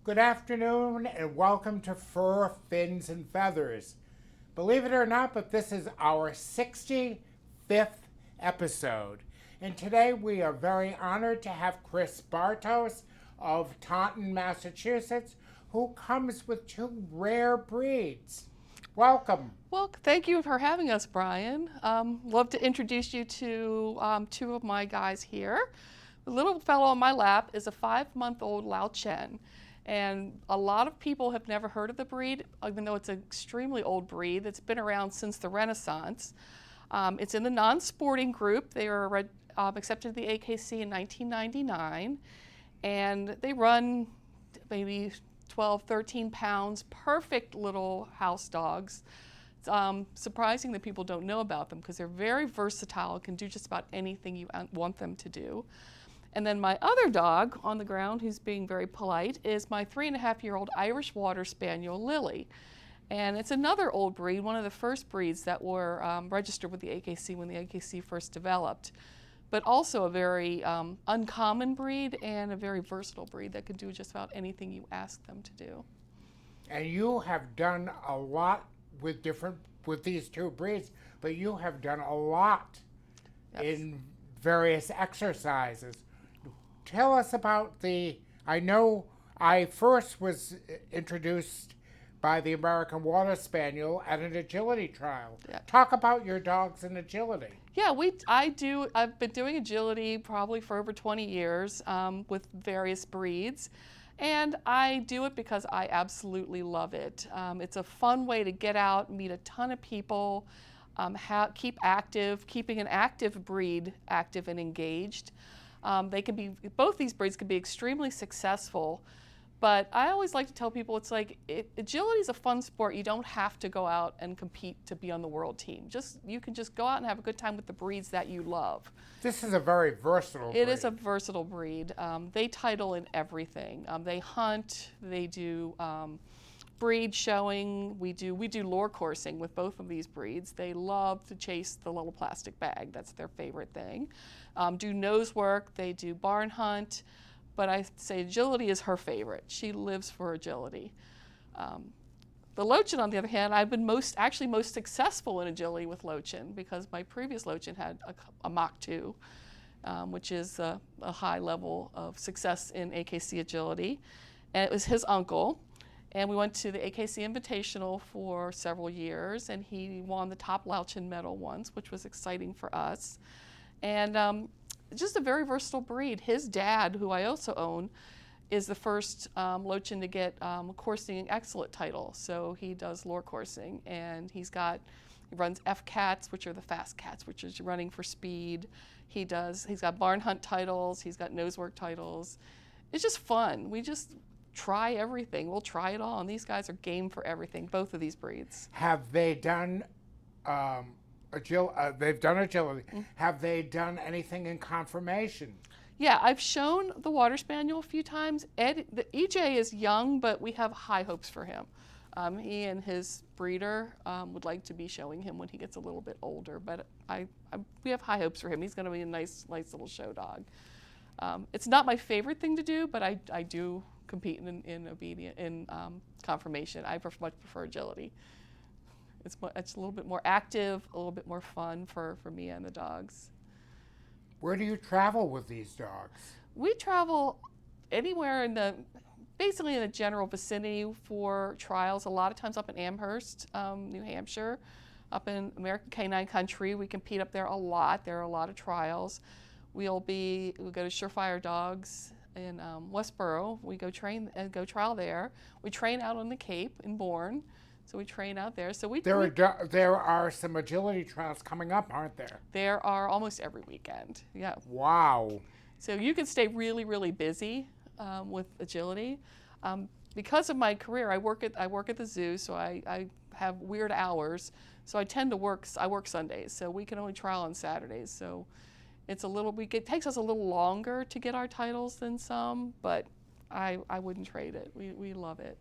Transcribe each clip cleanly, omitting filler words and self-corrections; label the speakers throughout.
Speaker 1: Good afternoon and welcome to Fur, Fins, and Feathers. Believe it or not, but this is our 65th episode. And today we are very honored to have Chris Bartos of Taunton, Massachusetts, who comes with two rare breeds. Welcome.
Speaker 2: Well, thank you for having us, Brian. Love to introduce you to two of my guys here. The little fellow on my lap is a 5-month-old Lao Chin. And a lot of people have never heard of the breed, even though it's an extremely old breed that's been around since the Renaissance. It's in the non-sporting group. They were accepted to the AKC in 1999. And they run maybe 12, 13 pounds, perfect little house dogs. It's surprising that people don't know about them because they're very versatile, can do just about anything you want them to do. And then my other dog on the ground, who's being very polite, is my 3.5-year-old Irish Water Spaniel, Lily. And it's another old breed, one of the first breeds that were registered with the AKC when the AKC first developed. But also a very uncommon breed and a very versatile breed that can do just about anything you ask them to do.
Speaker 1: And you have done a lot with these two breeds, but you have done a lot in various exercises. Tell us about I know I first was introduced by the American Water Spaniel at an agility trial.
Speaker 2: Yeah.
Speaker 1: Talk about your dogs and agility.
Speaker 2: Yeah, I've been doing agility probably for over 20 years with various breeds. And I do it because I absolutely love it. It's a fun way to get out, meet a ton of people, keep active, keeping an active breed active and engaged. Both these breeds can be extremely successful, but I always like to tell people agility is a fun sport. You don't have to go out and compete to be on the world team. You can just go out and have a good time with the breeds that you love.
Speaker 1: This is a very versatile breed.
Speaker 2: It is a versatile breed. They title in everything. They hunt, they do breed showing, we do lure coursing with both of these breeds. They love to chase the little plastic bag. That's their favorite thing. Do nose work, they do barn hunt, but I say agility is her favorite. She lives for agility. The Lowchen, on the other hand, I've been most successful in agility with Lowchen because my previous Lowchen had a Mach 2, which is a high level of success in AKC agility. And it was his uncle. And we went to the AKC Invitational for several years, and he won the top Lowchen medal once, which was exciting for us. And just a very versatile breed. His dad, who I also own, is the first Lowchen to get coursing excellent title. So he does lure coursing, and he runs F cats, which are the fast cats, which is running for speed. He's got barn hunt titles. He's got nose work titles. It's just fun. We just try everything. We'll try it all, and these guys are game for everything. Both of these breeds.
Speaker 1: Have they done they've done agility? Mm-hmm. Have they done anything in conformation?
Speaker 2: Yeah, I've shown the Water Spaniel a few times. The EJ is young, but we have high hopes for him. He and his breeder would like to be showing him when he gets a little bit older, but we have high hopes for him. He's going to be a nice little show dog. It's not my favorite thing to do, but I do compete in conformation. I much prefer agility. It's a little bit more active, a little bit more fun for me and the dogs.
Speaker 1: Where do you travel with these dogs?
Speaker 2: We travel anywhere basically in the general vicinity for trials. A lot of times up in Amherst, New Hampshire, up in American Canine Country. We compete up there a lot. There are a lot of trials. We'll go to Surefire Dogs in Westboro. We go trial there. We train out on the Cape in Bourne. So we train out there. So
Speaker 1: there are some agility trials coming up, aren't there?
Speaker 2: There are almost every weekend. Yeah.
Speaker 1: Wow.
Speaker 2: So you can stay really, really busy with agility. Because of my career, I work at the zoo, so I have weird hours. So I tend to work Sundays. So we can only trial on Saturdays. So it takes us a little longer to get our titles than some, but I wouldn't trade it. We love it.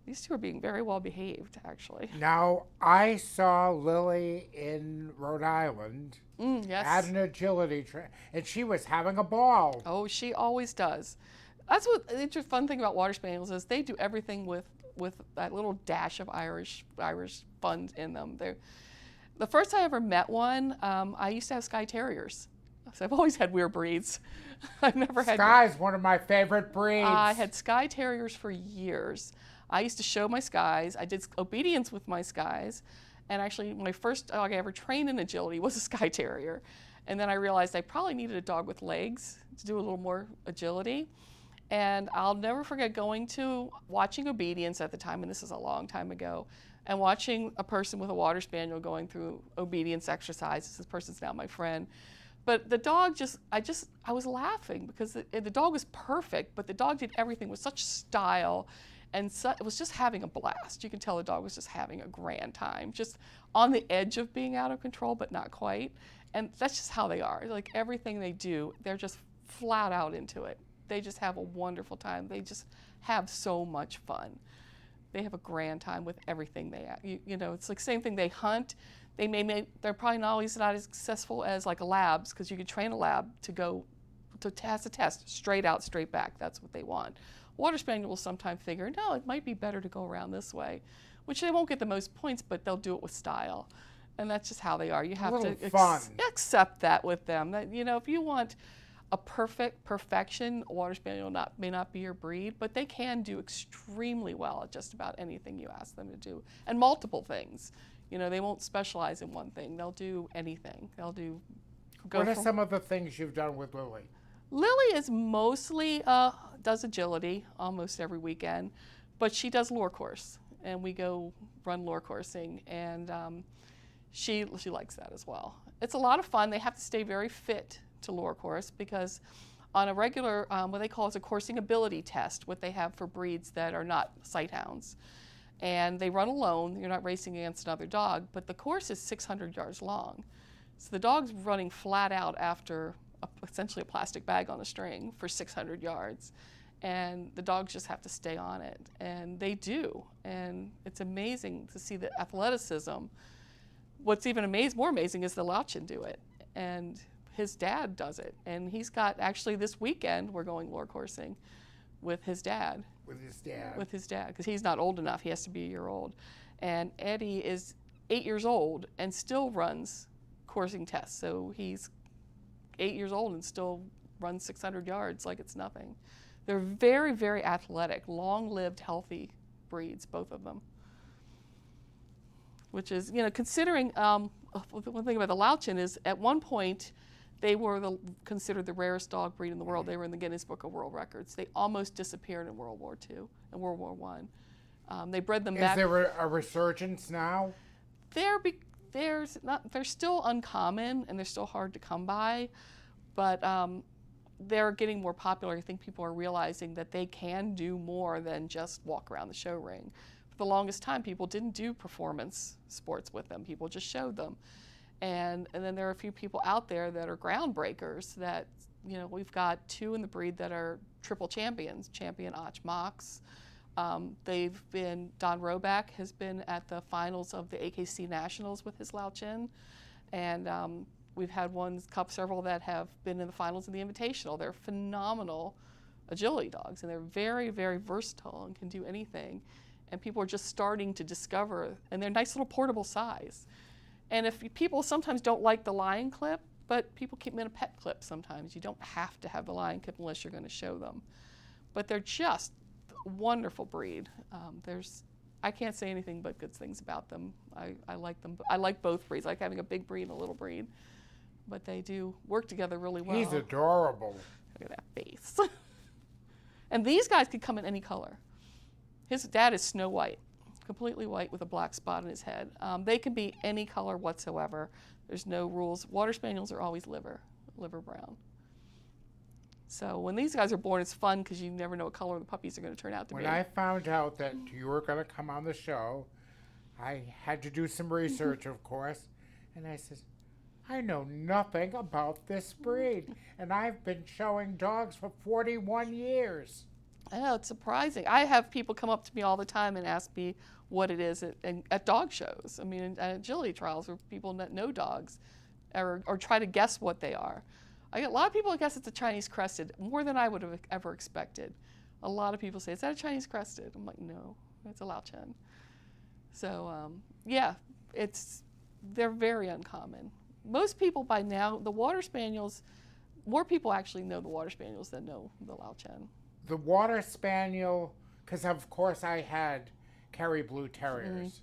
Speaker 2: These two are being very well behaved, actually.
Speaker 1: Now, I saw Lily in Rhode Island
Speaker 2: Yes.
Speaker 1: at an agility and she was having a ball.
Speaker 2: Oh, she always does. That's what the fun thing about Water Spaniels is they do everything with that little dash of Irish fun in them. The first time I ever met one, I used to have Skye Terriers. So I've always had weird breeds. I've never had.
Speaker 1: Skye's one of my favorite breeds.
Speaker 2: I had Skye Terriers for years. I used to show my Skies. I did obedience with my Skies. And actually, my first dog I ever trained in agility was a Skye Terrier. And then I realized I probably needed a dog with legs to do a little more agility. And I'll never forget watching obedience at the time, and this is a long time ago, and watching a person with a Water Spaniel going through obedience exercises. This person's now my friend. But the dog I was laughing because the dog was perfect, but the dog did everything with such style, and it was just having a blast. You can tell the dog was just having a grand time, just on the edge of being out of control, but not quite. And that's just how they are. Like everything they do, they're just flat out into it. They just have a wonderful time. They just have so much fun. They have a grand time with everything they have. You know, it's like same thing. They hunt. They're probably not always not as successful as like a labs, because you could train a lab to go to pass a test straight out, straight back. That's what they want. Water Spaniel will sometimes figure, no, it might be better to go around this way, which they won't get the most points, but they'll do it with style. And that's just how they are. You have to accept that with them. That, you know, if you want a perfection, Water Spaniel may not be your breed, but they can do extremely well at just about anything you ask them to do, and multiple things. You know, they won't specialize in one thing. They'll do anything. What
Speaker 1: are some of the things you've done with Lily?
Speaker 2: Lily is mostly does agility almost every weekend, but she does lure course, and we go run lure coursing, and she likes that as well. It's a lot of fun. They have to stay very fit to lure course, because on a regular, what they call is a coursing ability test, what they have for breeds that are not sight hounds. And they run alone. You're not racing against another dog, but the course is 600 yards long. So the dog's running flat out after essentially a plastic bag on a string for 600 yards. And the dogs just have to stay on it. And they do. And it's amazing to see the athleticism. What's even more amazing is the Lao Chin do it. And his dad does it. And he's got, actually this weekend, we're going lure coursing with his dad.
Speaker 1: With his dad.
Speaker 2: With his dad, because he's not old enough. He has to be a year old. And Eddie is 8 years old and still runs coursing tests. So he's 8 years old and still runs 600 yards like it's nothing. They're very, very athletic, long-lived, healthy breeds, both of them. Which is, you know, considering, one thing about the Lao Chin is at one point, they were considered the rarest dog breed in the world. They were in the Guinness Book of World Records. They almost disappeared in World War II and World War I. They bred them back.
Speaker 1: Is there a resurgence now?
Speaker 2: They're still uncommon, and they're still hard to come by, but they're getting more popular. I think people are realizing that they can do more than just walk around the show ring. For the longest time, people didn't do performance sports with them. People just showed them. And then there are a few people out there that are groundbreakers that, you know, we've got two in the breed that are triple champions, champion Och Mox. Don Roback has been at the finals of the AKC Nationals with his Lao Chin. And we've had several that have been in the finals of the Invitational. They're phenomenal agility dogs, and they're very, very versatile and can do anything. And people are just starting to discover, and they're nice little portable size. And if people sometimes don't like the lion clip, but people keep them in a pet clip sometimes. You don't have to have the lion clip unless you're going to show them. But they're just a wonderful breed. I can't say anything but good things about them. I like them. I like both breeds. I like having a big breed and a little breed. But they do work together really well.
Speaker 1: He's adorable.
Speaker 2: Look at that face. And these guys could come in any color. His dad is Snow White. Completely white with a black spot on his head. They can be any color whatsoever. There's no rules. Water Spaniels are always liver brown. So when these guys are born, it's fun because you never know what color the puppies are going to turn out to be.
Speaker 1: When I found out that you were going to come on the show, I had to do some research, of course, and I said, I know nothing about this breed, and I've been showing dogs for 41 years.
Speaker 2: Oh, it's surprising. I have people come up to me all the time and ask me what it is at dog shows. I mean, at agility trials where people that know dogs or try to guess what they are. I get a lot of people guess it's a Chinese crested, more than I would have ever expected. A lot of people say, is that a Chinese crested? I'm like, no, it's a Lao Chin. So yeah, they're very uncommon. Most people by now, the Water Spaniels, more people actually know the Water Spaniels than know the Lao Chin.
Speaker 1: The Water Spaniel, because of course I had Kerry Blue Terriers,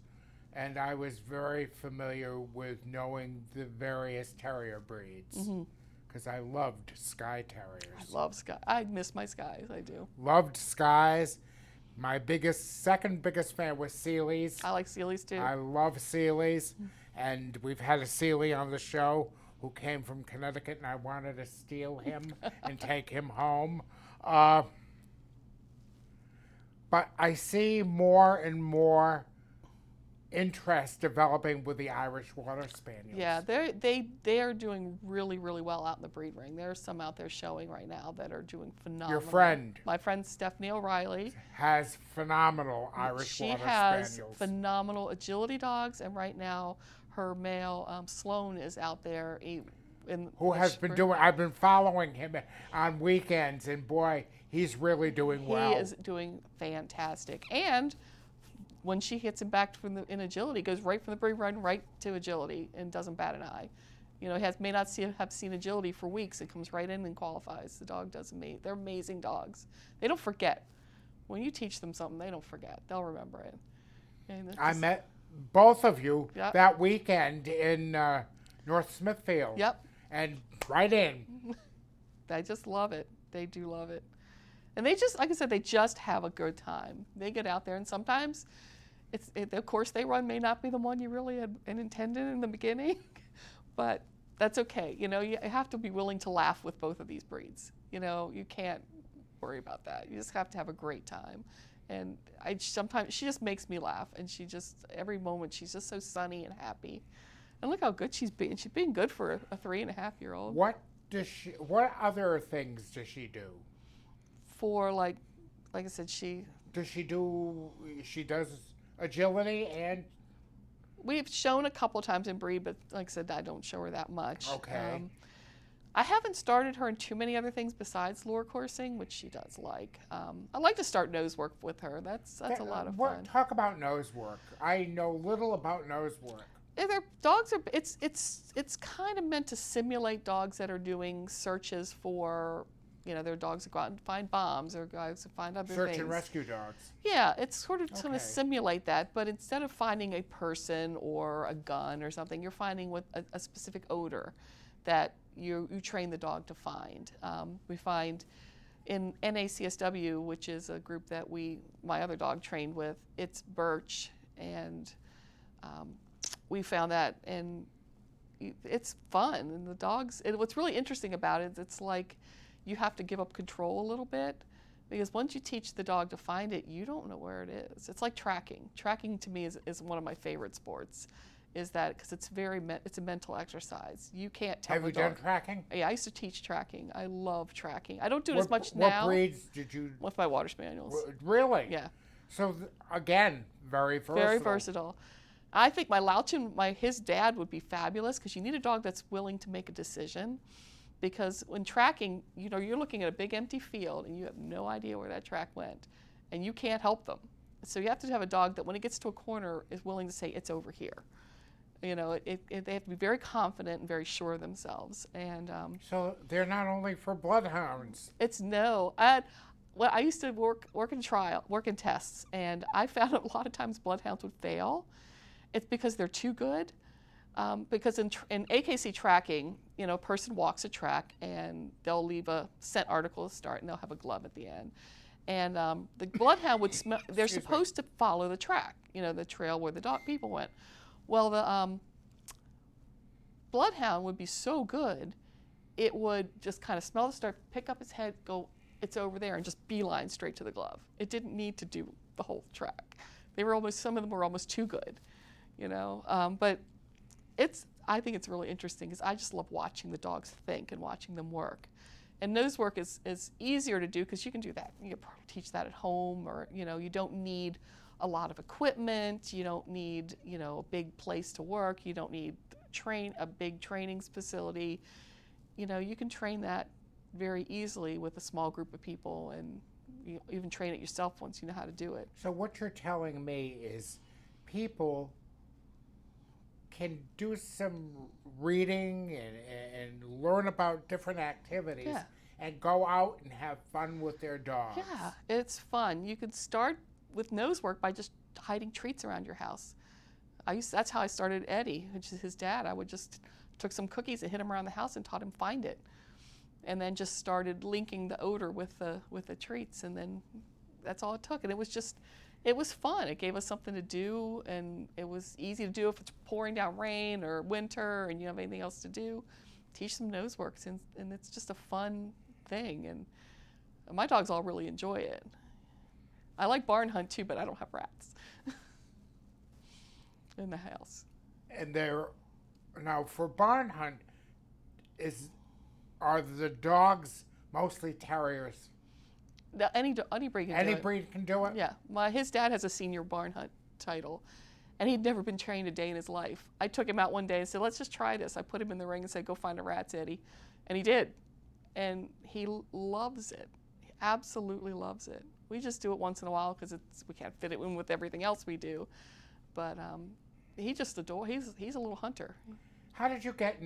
Speaker 1: and I was very familiar with knowing the various terrier breeds, because I loved Skye Terriers.
Speaker 2: I love Skye. I miss my Skies, I do.
Speaker 1: Loved Skies. My second biggest fan was Sealies.
Speaker 2: I like Sealies too.
Speaker 1: I love Sealies, and we've had a Sealy on the show who came from Connecticut, and I wanted to steal him and take him home. But I see more and more interest developing with the Irish Water Spaniels.
Speaker 2: Yeah, they are doing really, really well out in the breed ring. There's some out there showing right now that are doing phenomenal.
Speaker 1: Your friend.
Speaker 2: My friend Stephanie O'Reilly.
Speaker 1: Has phenomenal Irish Water Spaniels.
Speaker 2: She has phenomenal agility dogs, and right now her male Sloan is out there. I've been following him on weekends, and boy, he's really doing well. He is doing fantastic. And when she hits him back in agility, goes right from the breed run right to agility and doesn't bat an eye. You know, he may not have seen agility for weeks. It comes right in and qualifies. The dog does amazing. They're amazing dogs. They don't forget. When you teach them something, they don't forget. They'll remember it.
Speaker 1: I met both of you that weekend in North Smithfield.
Speaker 2: Yep.
Speaker 1: And right in.
Speaker 2: I just love it. They do love it. And they just, like I said, they just have a good time. They get out there, and sometimes, the course they run may not be the one you really had intended in the beginning, but that's okay. You know, you have to be willing to laugh with both of these breeds. You know, you can't worry about that. You just have to have a great time. And sometimes she just makes me laugh, and every moment she's just so sunny and happy. And look how good she's being. She's being good for a 3.5-year-old.
Speaker 1: What other things does she do?
Speaker 2: For like I said, she
Speaker 1: does agility, and
Speaker 2: we've shown a couple times in breed, but like I said, I don't show her that much.
Speaker 1: Okay.
Speaker 2: I haven't started her in too many other things besides lure coursing, which she does like. I like to start nose work with her. That's a lot of fun.
Speaker 1: Talk about nose work. I know little about nose work.
Speaker 2: It's kind of meant to simulate dogs that are doing searches for, you know, their dogs that go out and find bombs or guys who find other things.
Speaker 1: Search and rescue dogs.
Speaker 2: Yeah, it's sort of to simulate that, but instead of finding a person or a gun or something, you're finding with a specific odor that you train the dog to find. We find in NACSW, which is a group that my other dog trained with, it's birch, and we found that, and it's fun. And the dogs, what's really interesting about it is it's like you have to give up control a little bit, because once you teach the dog to find it, you don't know where it is. It's like tracking. Tracking to me is one of my favorite sports, is that because it's a mental exercise. You can't tell
Speaker 1: Have
Speaker 2: the
Speaker 1: you
Speaker 2: dog.
Speaker 1: done tracking?
Speaker 2: Yeah, I used to teach tracking. I love tracking. I don't do it as much now.
Speaker 1: What breeds did you?
Speaker 2: With my Water Spaniels.
Speaker 1: Really?
Speaker 2: Yeah.
Speaker 1: So again, very versatile.
Speaker 2: Very versatile. I think my Lowchen, his dad would be fabulous, because you need a dog that's willing to make a decision. Because when tracking, you know, you're looking at a big empty field and you have no idea where that track went, and you can't help them. So you have to have a dog that when it gets to a corner is willing to say, it's over here. You know, they have to be very confident and very sure of themselves. And
Speaker 1: so they're not only for bloodhounds.
Speaker 2: I used to work in tests, and I found a lot of times bloodhounds would fail. It's because they're too good. Because in AKC tracking, you know, a person walks a track and they'll leave a scent article to start, and they'll have a glove at the end. And the bloodhound would smell. They're supposed to follow the track, you know, the trail where the people went. Well, the bloodhound would be so good, it would just kind of smell the start, pick up its head, go, it's over there, and just beeline straight to the glove. It didn't need to do the whole track. Some of them were almost too good, you know. But I think it's really interesting, because I just love watching the dogs think and watching them work. And nose work is easier to do, because you can do that. You can teach that at home, or, you know, you don't need a lot of equipment. You don't need, you know, a big place to work. You don't need a big training facility. you can train that very easily with a small group of people, and you even train it yourself once you know how to do it.
Speaker 1: So what you're telling me is people can do some reading and learn about different activities
Speaker 2: Yeah.
Speaker 1: and go out and have fun with their dogs.
Speaker 2: Yeah, it's fun. You could start with nose work by just hiding treats around your house. That's how I started Eddie, which is his dad. I would just took some cookies and hid him around the house and taught him find it, and then just started linking the odor with the treats, and then that's all it took. And it was fun. It gave us something to do, and it was easy to do if it's pouring down rain or winter and you don't have anything else to do. Teach some nose works, and it's just a fun thing, and my dogs all really enjoy it. I like barn hunt too, but I don't have rats in the house.
Speaker 1: And now for barn hunt, are the dogs mostly terriers?
Speaker 2: Any breed can do it.
Speaker 1: Any breed can do it?
Speaker 2: Yeah, his dad has a senior barn hunt title, and he'd never been trained a day in his life. I took him out one day and said, let's just try this. I put him in the ring and said, go find a rats, Eddie. And he did. And he loves it. He absolutely loves it. We just do it once in a while because we can't fit it in with everything else we do. But he just he's a little hunter.
Speaker 1: How did you get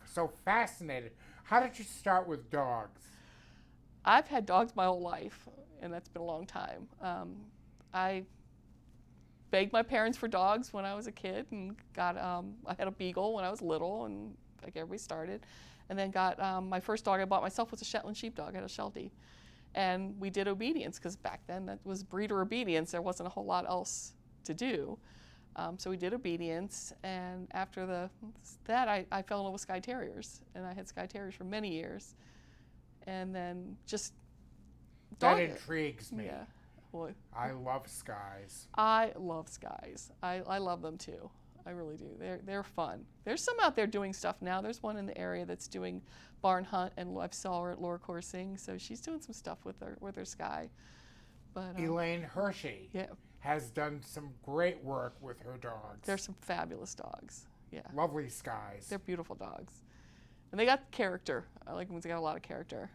Speaker 1: so fascinated? How did you start with dogs?
Speaker 2: I've had dogs my whole life, and that's been a long time. I begged my parents for dogs when I was a kid, and I had a beagle when I was little, and like everybody started, and then got my first dog I bought myself was a Shetland sheepdog. I had a Sheltie, and we did obedience because back then that was breeder obedience. There wasn't a whole lot else to do, so we did obedience, and after that I fell in love with Skye Terriers, and I had Skye Terriers for many years, and then just
Speaker 1: that intrigues me.
Speaker 2: Yeah. Boy.
Speaker 1: I love Skies.
Speaker 2: I love Skies. I love them too. I really do. They're fun. There's some out there doing stuff now. There's one in the area that's doing barn hunt, and I saw her at lure coursing, so she's doing some stuff with her Skye. But
Speaker 1: Elaine Hershey has done some great work with her dogs.
Speaker 2: There's some fabulous dogs. Yeah.
Speaker 1: Lovely Skies.
Speaker 2: They're beautiful dogs, and they got character. I like them when they got a lot of character.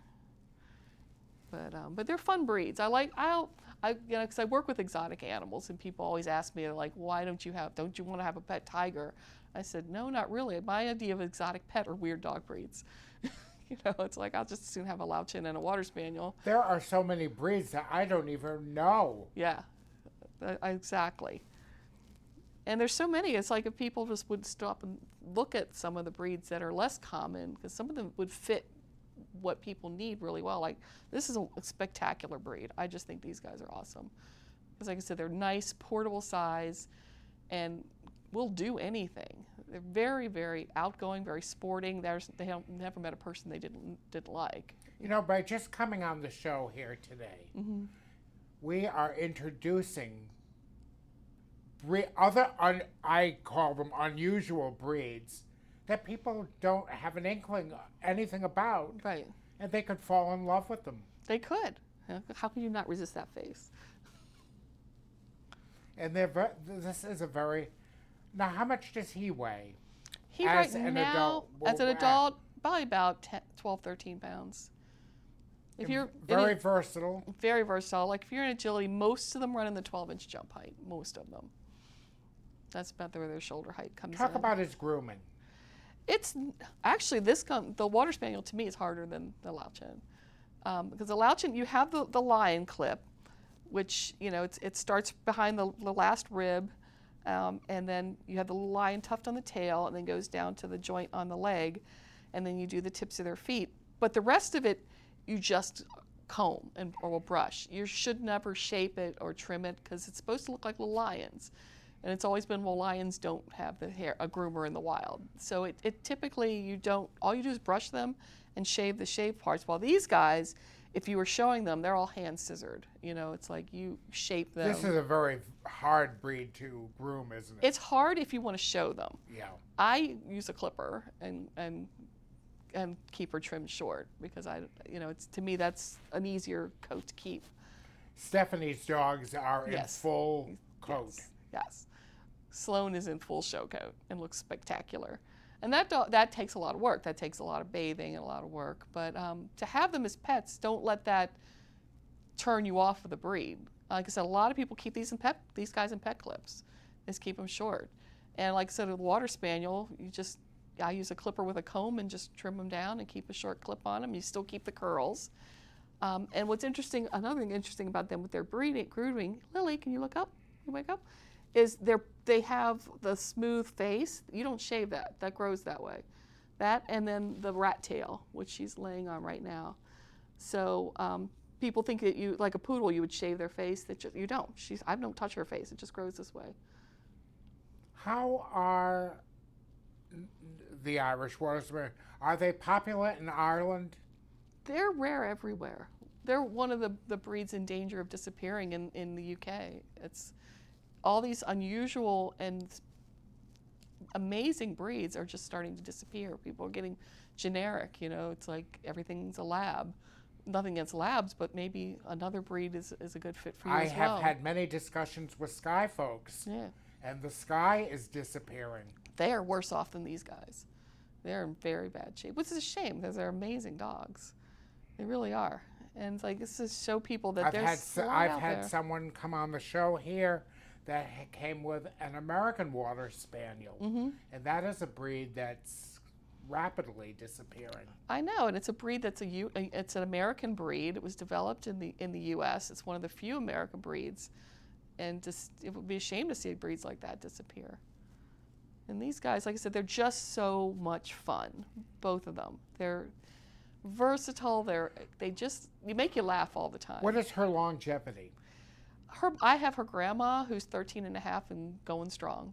Speaker 2: But they're fun breeds. Because I work with exotic animals, and people always ask me, like, why don't you want to have a pet tiger? I said, no, not really. My idea of exotic pet are weird dog breeds. It's like I'll just as soon have a Lao Chin and a Water Spaniel.
Speaker 1: There are so many breeds that I don't even know.
Speaker 2: Yeah, exactly. And there's so many. It's like if people just would stop and look at some of the breeds that are less common, because some of them would fit what people need really well. Like, this is a spectacular breed. I just think these guys are awesome. Because like I said, they're nice, portable size, and will do anything. They're very, very outgoing, very sporting. They have never met a person they didn't like.
Speaker 1: By just coming on the show here today, we are introducing I call them unusual breeds, that people don't have an inkling anything about.
Speaker 2: Right.
Speaker 1: And they could fall in love with them.
Speaker 2: They could. How can you not resist that face?
Speaker 1: And this is a very... Now, how much does he weigh?
Speaker 2: As an adult, probably about 12, 13 pounds.
Speaker 1: Very versatile.
Speaker 2: Very versatile. Like if you're in agility, most of them run in the 12-inch jump height. Most of them. That's about where their shoulder height comes in.
Speaker 1: Talk about his grooming.
Speaker 2: It's actually the Water Spaniel to me is harder than the Lao Chin, because the Lao Chin, you have the lion clip, which it starts behind the last rib, and then you have the lion tuft on the tail, and then goes down to the joint on the leg, and then you do the tips of their feet. But the rest of it, you just comb or brush. You should never shape it or trim it because it's supposed to look like little lions. And it's always been, well, lions don't have a groomer in the wild. So it typically, all you do is brush them and shave the shaved parts. While these guys, if you were showing them, they're all hand scissored. It's like you shape them.
Speaker 1: This is a very hard breed to groom, isn't it?
Speaker 2: It's hard if you want to show them.
Speaker 1: Yeah.
Speaker 2: I use a clipper and keep her trimmed short because to me that's an easier coat to keep.
Speaker 1: Stephanie's dogs are in full coat.
Speaker 2: Yes. Sloan is in full show coat and looks spectacular. And that takes a lot of work. That takes a lot of bathing and a lot of work. But to have them as pets, don't let that turn you off of the breed. Like I said, a lot of people keep these guys in pet clips. Just keep them short. And like I said, with Water Spaniel, I use a clipper with a comb and just trim them down and keep a short clip on them. You still keep the curls. And what's interesting, another thing interesting about them with their grooming, Lily, can you look up? You wake up? Is they have the smooth face. You don't shave that. That grows that way. That and then the rat tail, which she's laying on right now. So people think that you, like a poodle, you would shave their face. You don't. I don't touch her face. It just grows this way.
Speaker 1: How are the Irish Water Spaniel? Are they popular in Ireland?
Speaker 2: They're rare everywhere. They're one of the breeds in danger of disappearing in the UK. It's all these unusual and amazing breeds are just starting to disappear. People are getting generic, it's like everything's a lab. Nothing against labs, but maybe another breed is a good fit for you as well.
Speaker 1: I have had many discussions with Skye folks, and the Skye is disappearing.
Speaker 2: They are worse off than these guys. They're in very bad shape, which is a shame because they're amazing dogs. They really are. And it's like, this is show people that
Speaker 1: I've had someone come on the show here that came with an American Water Spaniel, and that is a breed that's rapidly disappearing.
Speaker 2: I know, and it's a breed that's it's an American breed. It was developed in the U.S. It's one of the few American breeds, and it would be a shame to see breeds like that disappear. And these guys, like I said, they're just so much fun. Both of them, they're versatile. You make you laugh all the time.
Speaker 1: What is her longevity?
Speaker 2: I have her grandma, who's 13 and a half and going strong.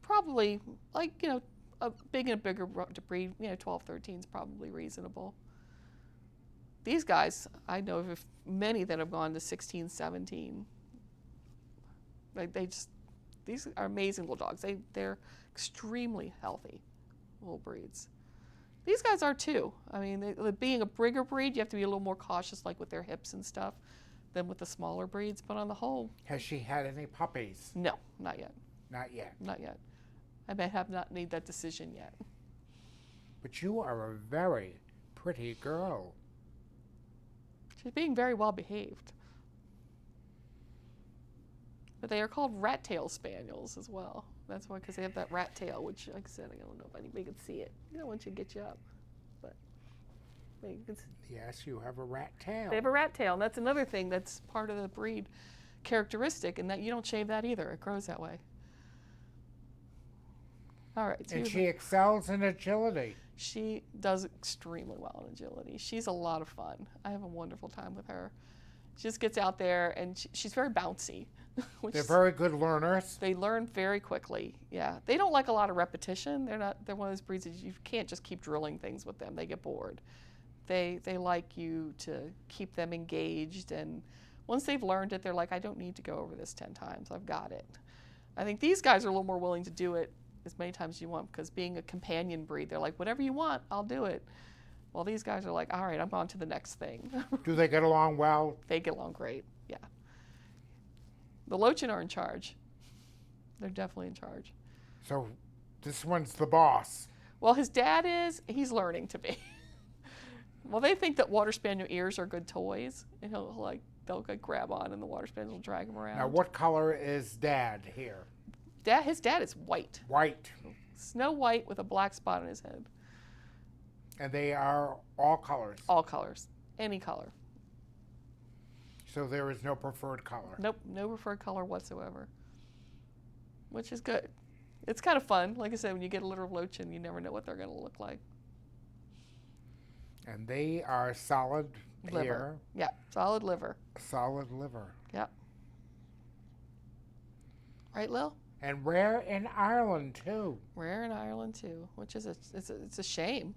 Speaker 2: Probably, a bigger breed, 12, 13 is probably reasonable. These guys, I know of many that have gone to 16, 17. These are amazing little dogs. They're extremely healthy little breeds. These guys are too. I mean, being a bigger breed, you have to be a little more cautious, like with their hips and stuff, than with the smaller breeds. But on the whole,
Speaker 1: has she had any puppies?
Speaker 2: No, not yet.
Speaker 1: Not yet.
Speaker 2: Not yet. I may have not made that decision yet.
Speaker 1: But you are a very pretty girl.
Speaker 2: She's being very well behaved. But they are called rat tail spaniels as well. That's why, because they have that rat tail, which, like I said, I don't know if anybody can see it. I don't want you to get you up, but you can see.
Speaker 1: Yes, you have a rat tail.
Speaker 2: They have a rat tail, and that's another thing that's part of the breed characteristic, and that you don't shave that either. It grows that way. All right. So
Speaker 1: and she excels in agility.
Speaker 2: She does extremely well in agility. She's a lot of fun. I have a wonderful time with her. She just gets out there, and she's very bouncy.
Speaker 1: They're very good learners.
Speaker 2: They learn very quickly. Yeah, they don't like a lot of repetition. They're one of those breeds that you can't just keep drilling things with them. They get bored. They like you to keep them engaged, and once they've learned it, they're like, I don't need to go over this 10 times. I've got it. I think these guys are a little more willing to do it as many times as you want, because being a companion breed, they're like, whatever you want, I'll do it. Well, these guys are like, all right, I'm on to the next thing.
Speaker 1: Do they get along well?
Speaker 2: They get along great, yeah. The Lowchen are in charge. They're definitely in charge.
Speaker 1: So this one's the boss.
Speaker 2: Well, his dad is. He's learning to be. Well, they think that Water Spaniel ears are good toys, and they'll grab on, and the Water Spaniel will drag him around.
Speaker 1: Now, what color is Dad here?
Speaker 2: His dad is white.
Speaker 1: White.
Speaker 2: Snow white with a black spot on his head.
Speaker 1: And they are all colors?
Speaker 2: All colors. Any color.
Speaker 1: So there is no preferred color?
Speaker 2: Nope, no preferred color whatsoever. Which is good. It's kind of fun. Like I said, when you get a litter of Lowchen, you never know what they're going to look like.
Speaker 1: And they are solid
Speaker 2: liver.
Speaker 1: here.
Speaker 2: Yeah, solid liver.
Speaker 1: Solid liver.
Speaker 2: Yep. Right, Lil?
Speaker 1: And rare in Ireland, too.
Speaker 2: Rare in Ireland, too, which is it's a shame.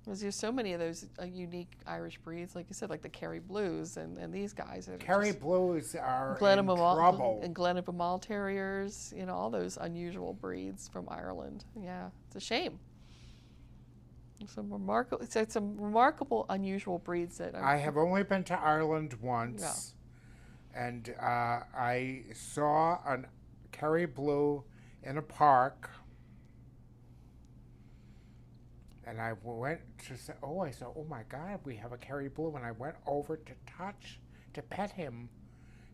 Speaker 2: Because there's so many of those unique Irish breeds, like you said, like the Kerry Blues and these guys.
Speaker 1: Kerry Blues are in trouble.
Speaker 2: And Glennabamal Terriers, all those unusual breeds from Ireland. Yeah, it's a shame. It's some remarkable, unusual breeds that
Speaker 1: I have only been to Ireland once, and I saw a Kerry Blue in a park, and I went to say, I said, oh my God, we have a Kerry Blue, and I went over to pet him,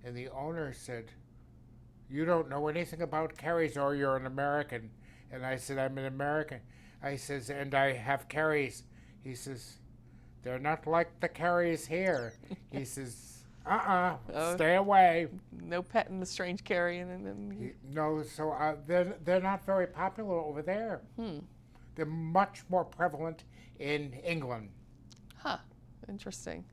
Speaker 1: and the owner said, you don't know anything about Kerrys, or you're an American. And I said, I'm an American. I says, and I have Kerrys. He says, they're not like the Kerrys here. He says, stay away.
Speaker 2: No petting the strange Kerry.
Speaker 1: No, so they're not very popular over there. They're much more prevalent in England.
Speaker 2: Huh, interesting.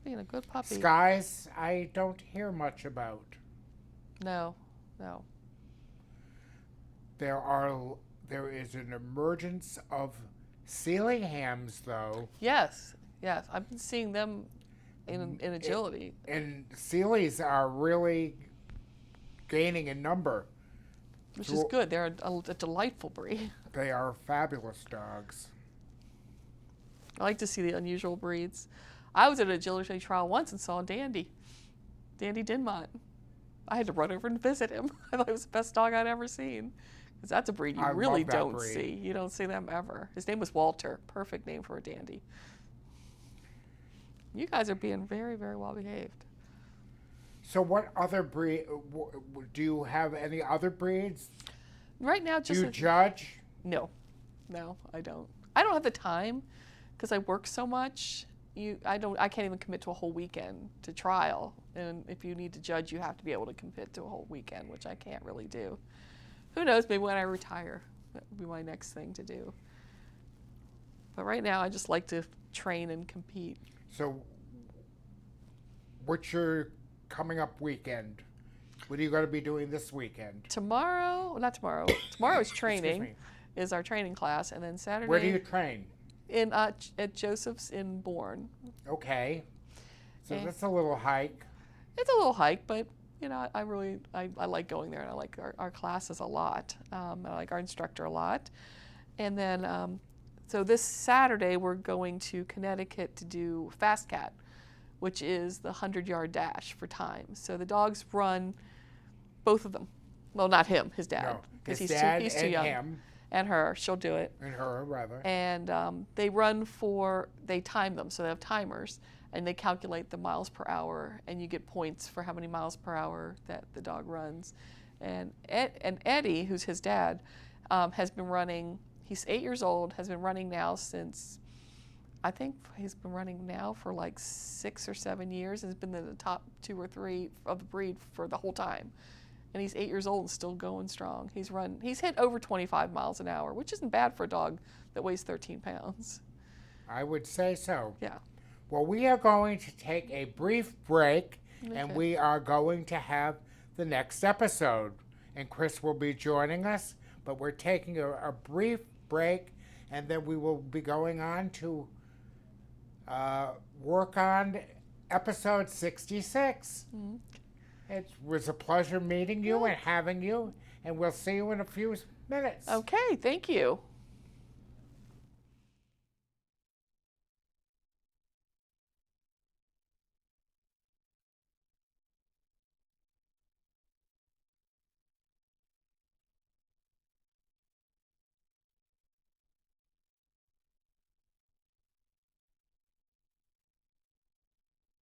Speaker 2: Being a good puppy.
Speaker 1: Skies, I don't hear much about.
Speaker 2: No.
Speaker 1: There is an emergence of Sealyhams, though.
Speaker 2: Yes. I've been seeing them in agility.
Speaker 1: And Sealies are really gaining in number.
Speaker 2: Which is good. They're a delightful breed.
Speaker 1: They are fabulous dogs.
Speaker 2: I like to see the unusual breeds. I was at an agility trial once and saw Dandy Dinmont. I had to run over and visit him. I thought it was the best dog I'd ever seen. Because that's a breed you really don't see. You don't see them ever. His name was Walter. Perfect name for a dandy. You guys are being very, very well behaved.
Speaker 1: So what other breed, do you have any other breeds?
Speaker 2: Right now, just...
Speaker 1: Do you judge?
Speaker 2: No, I don't. I don't have the time because I work so much. I can't even commit to a whole weekend to trial. And if you need to judge, you have to be able to commit to a whole weekend, which I can't really do. Who knows, maybe when I retire, that will be my next thing to do. But right now, I just like to train and compete.
Speaker 1: So what's your coming up weekend? What are you going to be doing this weekend?
Speaker 2: Tomorrow is training, is our training class, and then Saturday.
Speaker 1: Where do you train?
Speaker 2: At Joseph's in Bourne.
Speaker 1: Okay. So that's a little hike.
Speaker 2: It's a little hike, but I like going there, and I like our classes a lot. I like our instructor a lot. And then, so this Saturday we're going to Connecticut to do Fast Cat, which is the 100-yard dash for time. So the dogs run, both of them. Well, not him, his dad.
Speaker 1: No, his
Speaker 2: he's
Speaker 1: dad
Speaker 2: too
Speaker 1: and
Speaker 2: young.
Speaker 1: him.
Speaker 2: And her, she'll do it.
Speaker 1: And her, rather.
Speaker 2: And they time them, so they have timers, and they calculate the miles per hour, and you get points for how many miles per hour that the dog runs. And Eddie, who's his dad, has been running, he's 8 years old, has been running now since, I think he's been running now for like 6 or 7 years, and has been in the top 2 or 3 of the breed for the whole time. And he's 8 years old and still going strong. He's hit over 25 miles an hour, which isn't bad for a dog that weighs 13 pounds.
Speaker 1: I would say so.
Speaker 2: Yeah.
Speaker 1: Well, we are going to take a brief break, and we are going to have the next episode. And Chris will be joining us, but we're taking a brief break, and then we will be going on to work on episode 66. Mm-hmm. It was a pleasure meeting you and having you, and we'll see you in a few minutes.
Speaker 2: Okay, thank you.